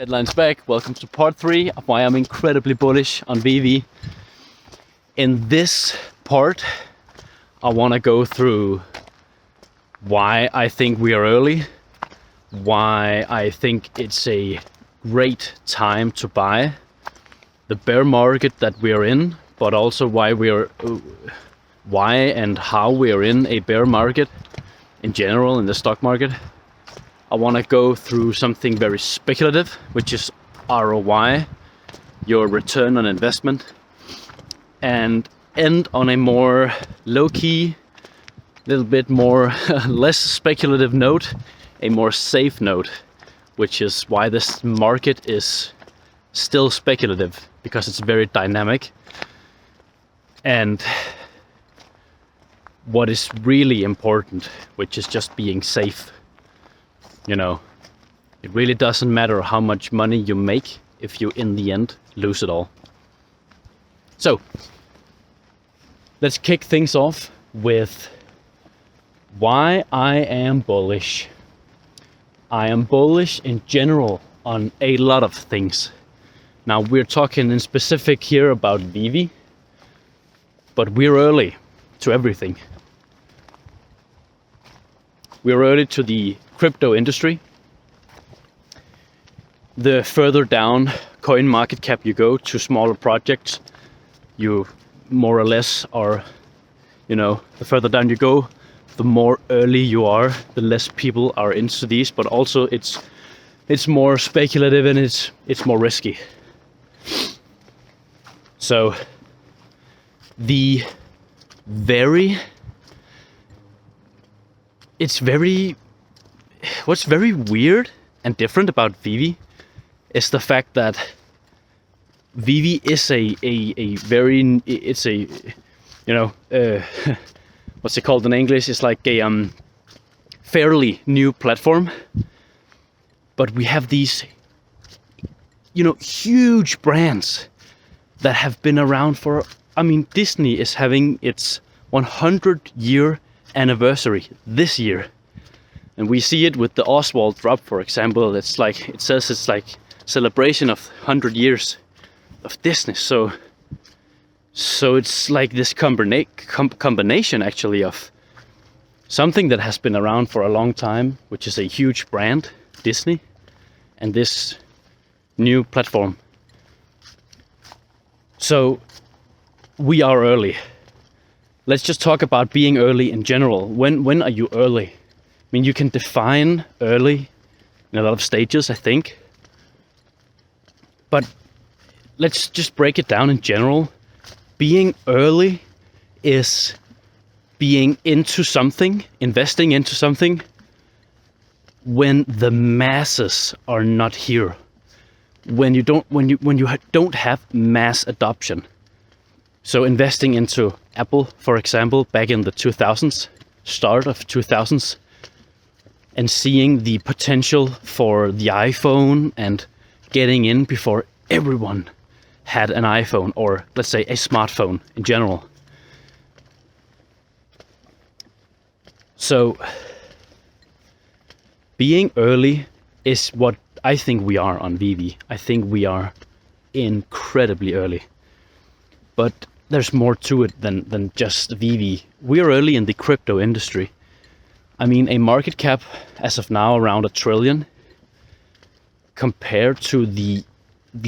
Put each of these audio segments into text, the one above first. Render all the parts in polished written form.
Deadline's back. Welcome to part 3 of why I'm incredibly bullish on Veve. In this part, I want to go through why I think we are early, why I think it's a great time to buy, the bear market that we are in, but also why and how we are in a bear market in general in the stock market. I want to go through something very speculative, which is ROI, your return on investment, and end on a more low-key, little bit more less speculative note, a more safe note, which is why this market is still speculative, because it's very dynamic. And what is really important, which is just being safe. You know, it really doesn't matter how much money you make if you in the end lose it all. So let's kick things off with why I am bullish. I am bullish in general on a lot of things. Now we're talking in specific here about Veve, but we're early to everything. We're early to the crypto industry. The further down coin market cap you go to smaller projects, you more or less are, the further down you go, the more early you are, the less people are into these, but also it's more speculative and it's more risky. So what's very weird and different about Veve is the fact that Veve is what's it called in English? It's like a fairly new platform, but we have these huge brands that have been around for. Disney is having its 100-year anniversary this year. And we see it with the Oswald drop, for example. It says it's like celebration of 100 years of Disney. So it's like this combination actually of something that has been around for a long time, which is a huge brand, Disney, and this new platform. So we are early. Let's just talk about being early in general. When are you early? You can define early in a lot of stages, I think. But let's just break it down in general. Being early is being into something, investing into something when the masses are not here. When you don't have mass adoption. So investing into Apple, for example, back in the 2000s, start of 2000s, and seeing the potential for the iPhone and getting in before everyone had an iPhone, or let's say a smartphone in general. So being early is what I think we are on Veve. I think we are incredibly early. But there's more to it than just Veve. We are early in the crypto industry. A market cap as of now around $1 trillion, compared to the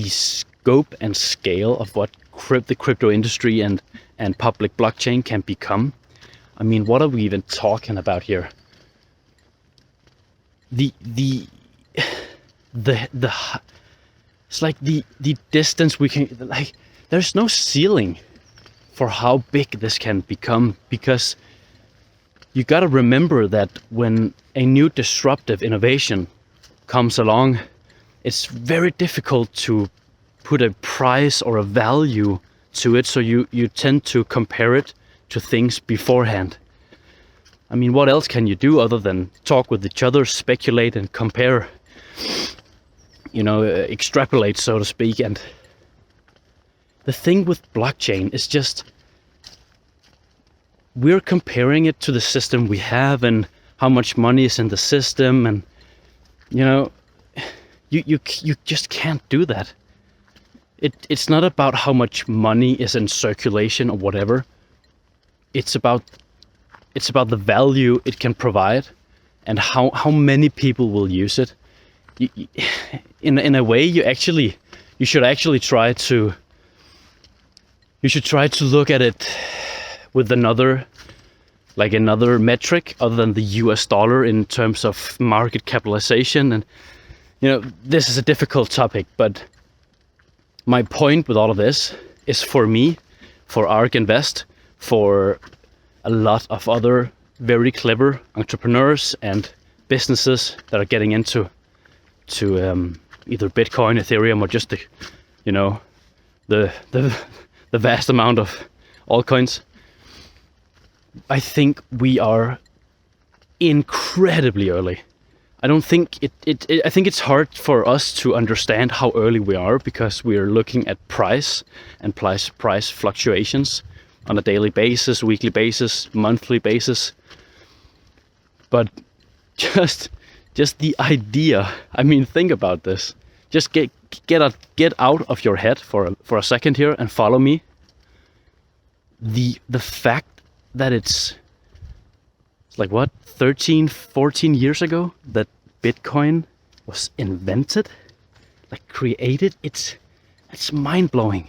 scope and scale of what the crypto industry and public blockchain can become. What are we even talking about here? It's like the distance we can, like, there's no ceiling for how big this can become, because you gotta remember that when a new disruptive innovation comes along, it's very difficult to put a price or a value to it, so you tend to compare it to things beforehand. What else can you do other than talk with each other, speculate and compare, extrapolate, so to speak. And the thing with blockchain is just, we're comparing it to the system we have and how much money is in the system, and You just can't do that. It's not about how much money is in circulation or whatever. It's about the value it can provide, and how many people will use it. In a way, you should actually try to look at it with another metric other than the US dollar in terms of market capitalization. And this is a difficult topic, but my point with all of this is, for me, for ARK Invest, for a lot of other very clever entrepreneurs and businesses that are getting into either Bitcoin, Ethereum, or just the vast amount of altcoins. I think we are incredibly early. I don't think I think it's hard for us to understand how early we are, because we are looking at price and price fluctuations on a daily basis, weekly basis, monthly basis. But just the idea, I mean, think about this. Just get out of your head for a second here and follow me. The fact that it's like, what, 13, 14 years ago that Bitcoin was invented, like created, it's mind-blowing.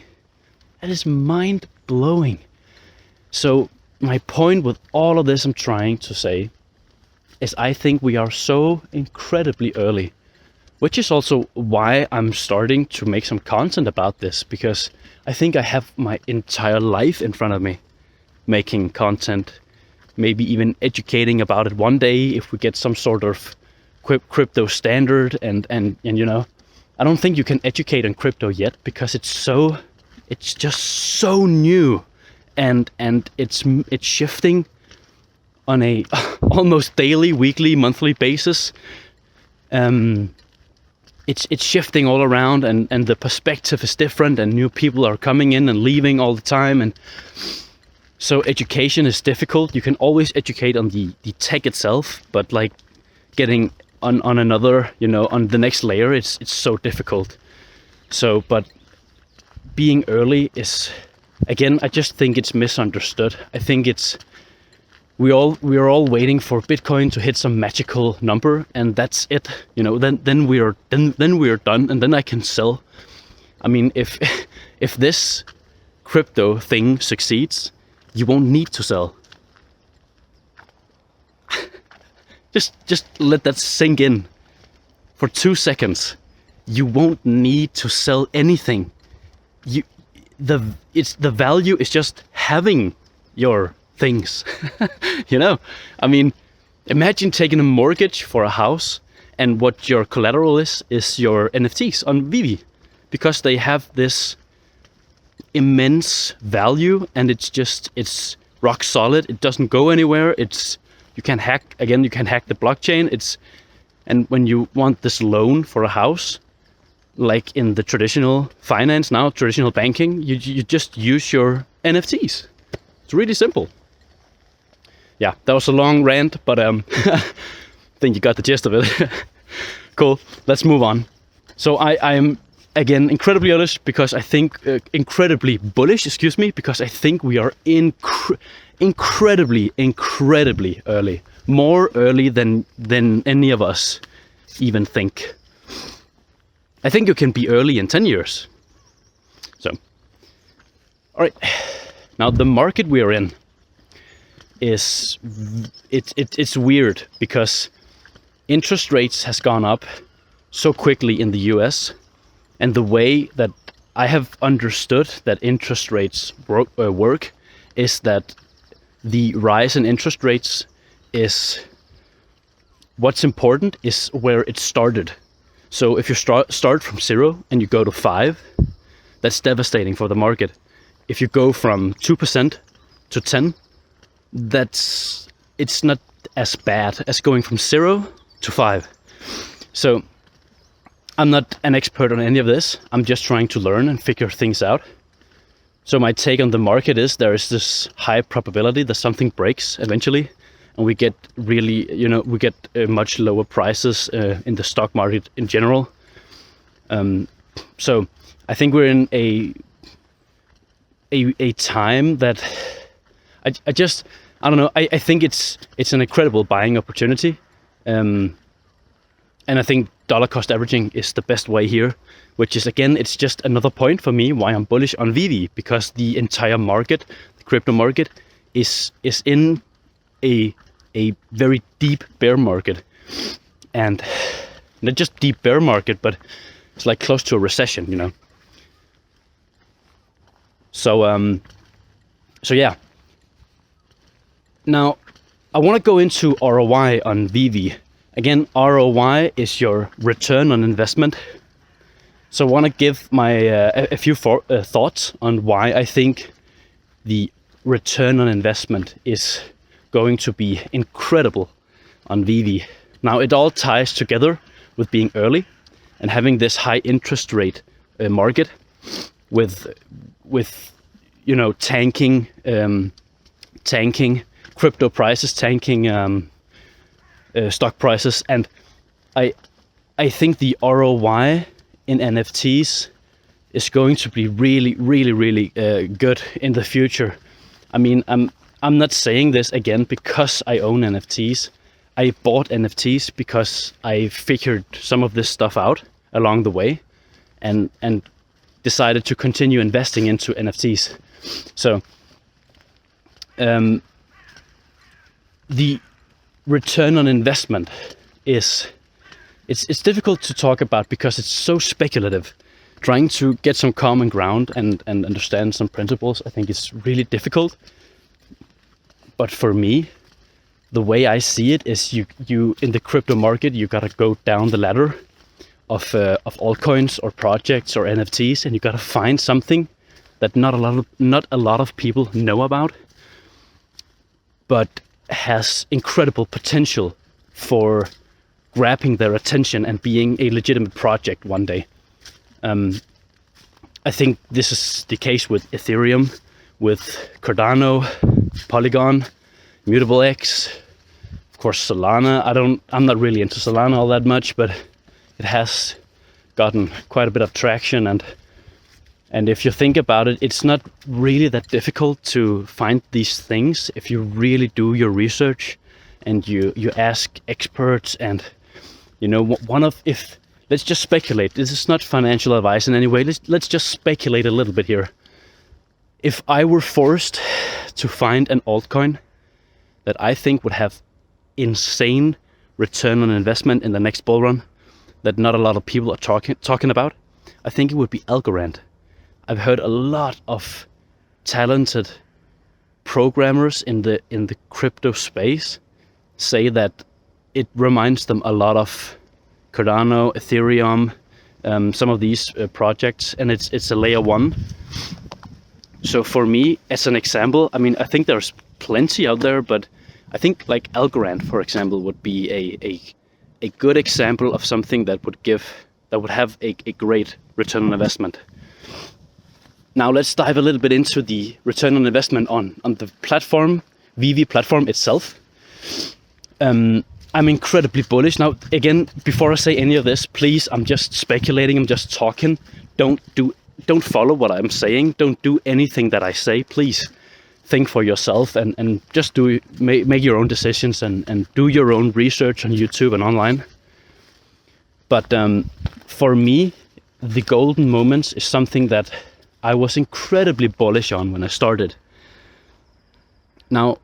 That is mind-blowing. So my point with all of this I'm trying to say is, I think we are so incredibly early, which is also why I'm starting to make some content about this, because I think I have my entire life in front of me making content, maybe even educating about it one day if we get some sort of crypto standard. And I don't think you can educate on crypto yet, because it's just so new, and it's shifting on a almost daily, weekly, monthly basis. It's shifting all around, and the perspective is different, and new people are coming in and leaving all the time. And so education is difficult. You can always educate on the tech itself, but like getting on another, on the next layer, it's so difficult. So, but being early is, again, I just think it's misunderstood. I think we are all waiting for Bitcoin to hit some magical number, and that's it. Then we are done, and then I can sell. I mean, if this crypto thing succeeds, you won't need to sell. Just let that sink in for 2 seconds. You won't need to sell anything. The value is just having your things. I mean, imagine taking a mortgage for a house, and what your collateral is your NFTs on Veve, because they have this immense value, and it's rock solid. It doesn't go anywhere. You can hack the blockchain. And when you want this loan for a house, like in the traditional finance now, traditional banking, you just use your NFTs. It's really simple. Yeah, that was a long rant, but I think you got the gist of it. Cool. Let's move on. So I am, again, incredibly bullish, because I think because I think we are incredibly early, more early than any of us even think. I think you can be early in 10 years. So, all right. Now the market we are in is it's weird, because interest rates has gone up so quickly in the US, and the way that I have understood that interest rates work is that the rise in interest rates is, what's important is where it started. So if you start from 0 and you go to 5, that's devastating for the market. If you go from 2% to 10, it's not as bad as going from 0 to 5. So I'm not an expert on any of this. I'm just trying to learn and figure things out. So my take on the market is, there is this high probability that something breaks eventually, and we get really, much lower prices in the stock market in general. So I think we're in a time that I don't know. I think it's an incredible buying opportunity, and I think dollar cost averaging is the best way here. Which is, again, it's just another point for me why I'm bullish on Veve, because the entire market, the crypto market, is in a very deep bear market, and not just deep bear market, but it's like close to a recession, you know. So yeah. Now I want to go into ROI on Veve. Again, ROI is your return on investment. So I want to give my a few thoughts on why I think the return on investment is going to be incredible on Veve. Now it all ties together with being early and having this high interest rate market with you know, tanking crypto prices, tanking stock prices, and I think the ROI in NFTs is going to be really good in the future. I mean, I'm not saying this again because I own NFTs. I bought NFTs because I figured some of this stuff out along the way, and decided to continue investing into NFTs. So the return on investment is it's difficult to talk about because it's so speculative. Trying to get some common ground and understand some principles, I think it's really difficult. But for me, the way I see it is you in the crypto market, you gotta go down the ladder of altcoins or projects or NFTs, and you gotta find something that not a lot of people know about, but has incredible potential for grabbing their attention and being a legitimate project one day. I think this is the case with Ethereum, with Cardano, Polygon, Mutable X, of course Solana. I'm not really into Solana all that much, but it has gotten quite a bit of traction, and if you think about it, it's not really that difficult to find these things if you really do your research and you ask experts. And you know, let's just speculate. This is not financial advice in any way. Let's just speculate a little bit here. If I were forced to find an altcoin that I think would have insane return on investment in the next bull run that not a lot of people are talking about, I think it would be Algorand. I've heard a lot of talented programmers in the crypto space say that it reminds them a lot of Cardano, Ethereum, some of these projects, and it's a layer one. So for me, as an example, I mean, I think there's plenty out there, but I think like Algorand, for example, would be a good example of something that would have a great return on investment. Now let's dive a little bit into the return on investment on the platform, Veve platform itself. I'm incredibly bullish. Now, again, before I say any of this, please, I'm just speculating, I'm just talking. Don't follow what I'm saying. Don't do anything that I say. Please think for yourself and just make your own decisions and do your own research on YouTube and online. But for me, the golden moments is something that I was incredibly bullish on when I started. Now,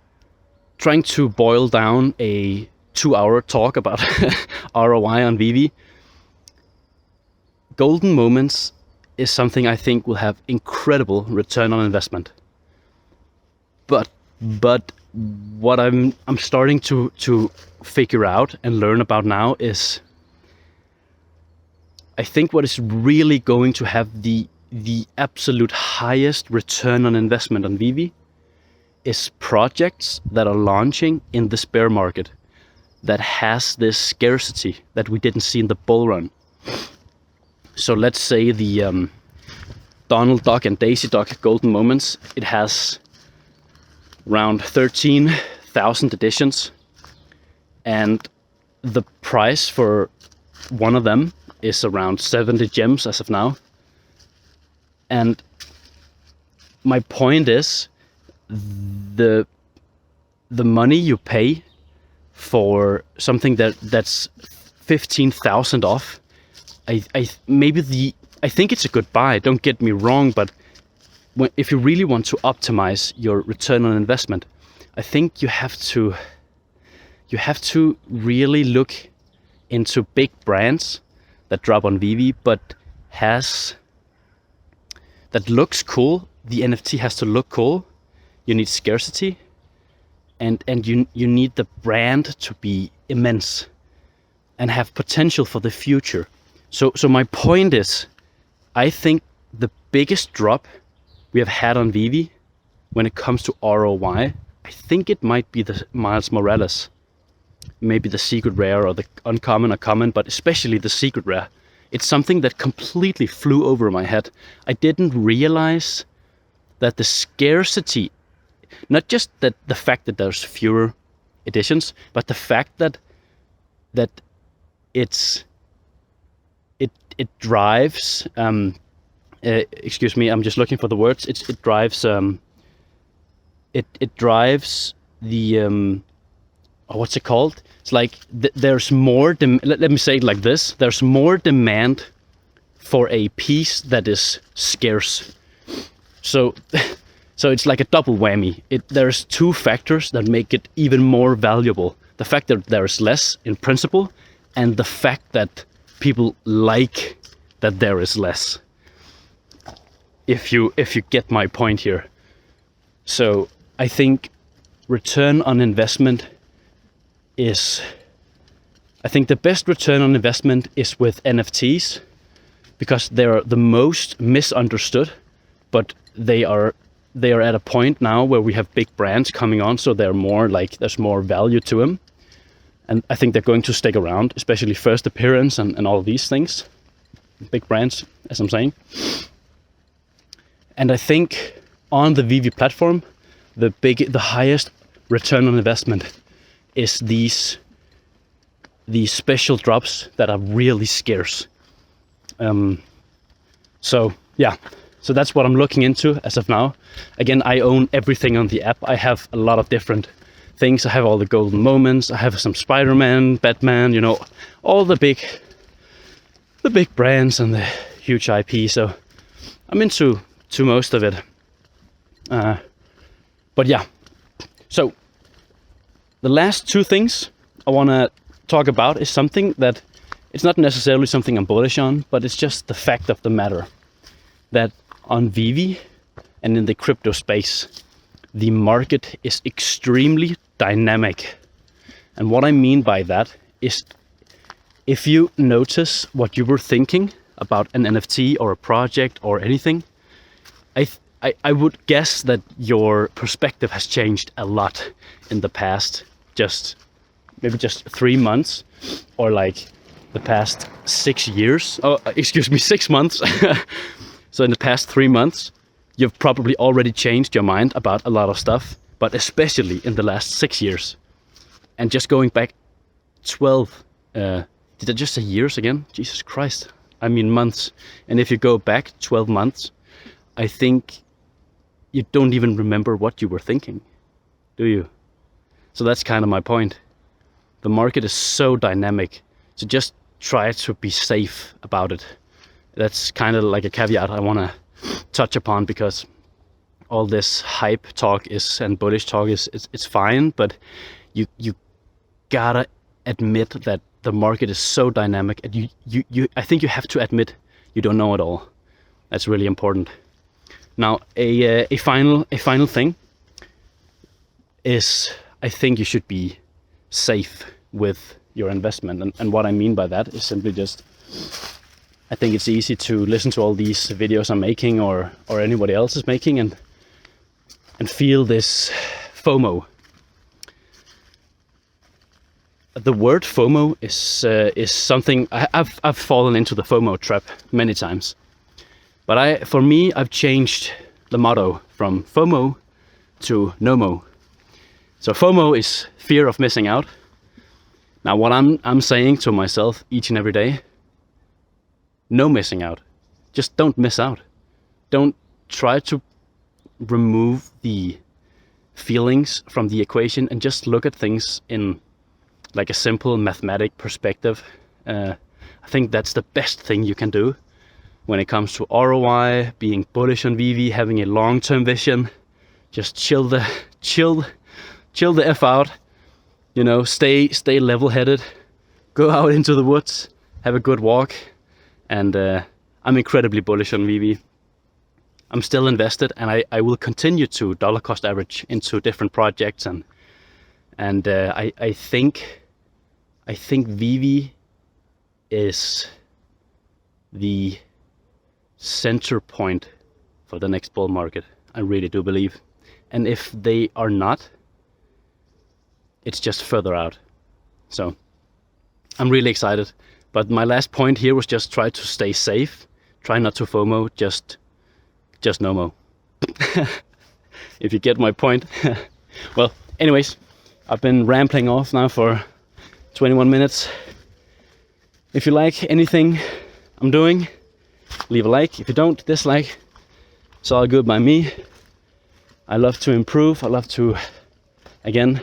trying to boil down a 2-hour talk about ROI on Veve, golden moments is something I think will have incredible return on investment. But what I'm starting to figure out and learn about now is, I think what is really going to have the absolute highest return on investment on Veve is projects that are launching in this bear market that has this scarcity that we didn't see in the bull run. So let's say the Donald Duck and Daisy Duck golden moments, it has around 13,000 editions, and the price for one of them is around 70 gems as of now. And my point is, the money you pay for something that's 15,000 off, I think it's a good buy, don't get me wrong, but if you really want to optimize your return on investment, I think you have to really look into big brands that drop on Veve, but that looks cool. The NFT has to look cool. You need scarcity, and you need the brand to be immense and have potential for the future. So my point is, I think the biggest drop we have had on Veve when it comes to ROI, I think it might be the Miles Morales, maybe the secret rare or the uncommon or common, but especially the secret rare. It's something that completely flew over my head. I didn't realize that the scarcity, not just that the fact that there's fewer editions, but the fact that it drives. Excuse me, I'm just looking for the words. It drives. It drives the. What's it called? It's like there's more. Let me say it like this: there's more demand for a piece that is scarce. So it's like a double whammy. There's two factors that make it even more valuable: the fact that there's less in principle, and the fact that people like that there is less. If you get my point here. So I think return on investment is, I think the best return on investment is with NFTs, because they are the most misunderstood, but they are at a point now where we have big brands coming on, so they're more like, there's more value to them. And I think they're going to stick around, especially first appearance and all these things. Big brands, as I'm saying. And I think on the Veve platform, the highest return on investment is these special drops that are really scarce. So that's what I'm looking into as of now. Again, I own everything on the app. I have a lot of different things. I have all the golden moments. I have some Spider-Man, Batman, all the big brands and the huge IP. So I'm into most of it. But yeah, so the last two things I want to talk about is something that it's not necessarily something I'm bullish on, but it's just the fact of the matter that on Veve and in the crypto space, the market is extremely dynamic. And what I mean by that is, if you notice what you were thinking about an NFT or a project or anything, I would guess that your perspective has changed a lot in the past, maybe just 3 months, or like the past 6 years. 6 months. So in the past 3 months, you've probably already changed your mind about a lot of stuff, but especially in the last 6 years. And just going back 12, did I just say years again? Jesus Christ. I mean months. And if you go back 12 months, I think you don't even remember what you were thinking, do you? So that's kind of my point. The market is so dynamic, so just try to be safe about it. That's kind of like a caveat I want to touch upon, because all this hype talk and bullish talk is fine, but you gotta admit that the market is so dynamic, and I think you have to admit you don't know it all. That's really important. Now, a final thing is, I think you should be safe with your investment, and what I mean by that is simply just, I think it's easy to listen to all these videos I'm making or anybody else is making and feel this FOMO. The word FOMO is something I've fallen into the FOMO trap many times. But for me, I've changed the motto from FOMO to NOMO. So FOMO is fear of missing out. Now, what I'm saying to myself each and every day, no missing out. Just don't miss out. Don't try to remove the feelings from the equation and just look at things in like a simple mathematic perspective. I think that's the best thing you can do when it comes to ROI, being bullish on Veve, having a long-term vision. Just chill the F out. You know, stay level-headed. Go out into the woods, have a good walk, and I'm incredibly bullish on Veve. I'm still invested, and I will continue to dollar cost average into different projects, and I think Veve is the center point for the next bull market. I really do believe, and if they are not, it's just further out. So I'm really excited. But my last point here was just try to stay safe, try not to FOMO, just NOMO. If you get my point. Well, anyways, I've been rambling off now for 21 minutes. If you like anything I'm doing, leave a like. If you don't, dislike. It's all good by me. I love to improve. I love to, again,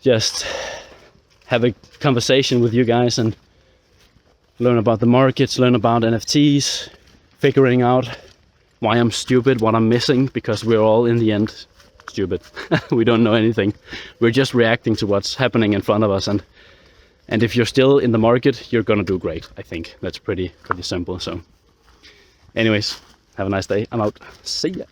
just have a conversation with you guys and learn about the markets, learn about NFTs, figuring out why I'm stupid, what I'm missing, because we're all in the end stupid. We don't know anything. We're just reacting to what's happening in front of us, and if you're still in the market, you're gonna do great. I think that's pretty simple. So anyways, have a nice day. I'm out. See ya.